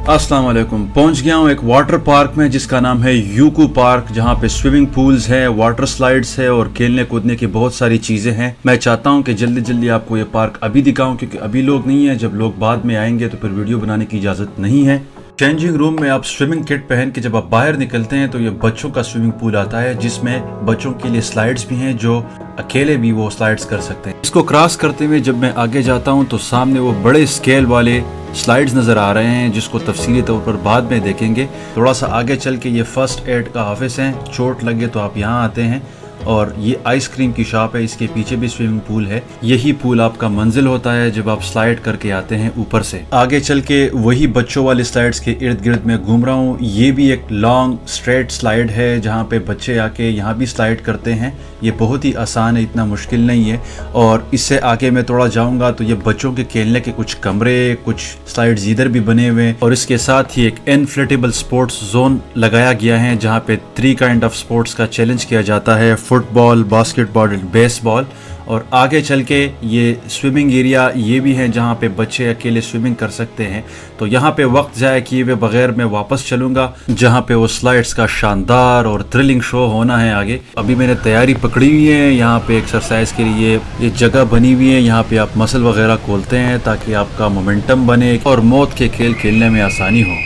अस्सलाम वालेकुम। पहुंच गया हूं एक वाटर पार्क में जिसका नाम है यूको पार्क, जहां पे स्विमिंग पूल्स है, वाटर स्लाइड्स है और खेलने कूदने की बहुत सारी चीजें हैं। मैं चाहता हूं कि जल्दी जल्दी आपको ये पार्क अभी दिखाऊं, क्योंकि अभी लोग नहीं है। जब लोग बाद में आएंगे तो फिर वीडियो बनाने की इजाजत नहीं है। चेंजिंग रूम में आप स्विमिंग किट पहन के जब आप बाहर निकलते हैं तो ये बच्चों का स्विमिंग पूल आता है, जिसमें बच्चों के लिए स्लाइड्स भी हैं, जो अकेले भी वो स्लाइड्स कर सकते हैं। इसको क्रॉस करते हुए जब मैं आगे जाता हूं तो सामने वो बड़े स्केल वाले स्लाइड्स नज़र आ रहे हैं, जिसको तफसीली तौर पर बाद में देखेंगे। थोड़ा सा आगे चल के ये फर्स्ट एड का ऑफिस है, चोट लगे तो आप यहाँ आते हैं। और ये आइसक्रीम की शॉप है, इसके पीछे भी स्विमिंग पूल है। यही पूल आपका मंजिल होता है जब आप स्लाइड करके आते हैं ऊपर से। आगे चल के वही बच्चों वाले स्लाइड्स के इर्द गिर्द में घूम रहा हूँ। ये भी एक लॉन्ग स्ट्रेट स्लाइड है जहाँ पे बच्चे आके यहाँ भी स्लाइड करते हैं। ये बहुत ही आसान है, इतना मुश्किल नहीं है। और इससे आगे मैं थोड़ा जाऊँगा तो ये बच्चों के खेलने के कुछ कमरे, कुछ स्लाइड्स इधर भी बने हुए हैं। और इसके साथ ही एक इनफ्लेटेबल स्पोर्ट्स जोन लगाया गया है, जहाँ पे 3 काइंड ऑफ स्पोर्ट्स का चैलेंज किया जाता है, फुटबॉल, बास्केटबॉल एंड बेसबॉल। और आगे चल के ये स्विमिंग एरिया ये भी है जहाँ पे बच्चे अकेले स्विमिंग कर सकते हैं। तो यहाँ पे वक्त ज़ाया किए हुए बगैर मैं वापस चलूँगा जहाँ पे वो स्लाइड्स का शानदार और थ्रिलिंग शो होना है आगे। अभी मैंने तैयारी पकड़ी हुई है। यहाँ पे एक्सरसाइज के लिए ये जगह बनी हुई है, यहाँ पे आप मसल वगैरह खोलते हैं ताकि आपका मोमेंटम बने और मौत के खेल खेलने में आसानी हो।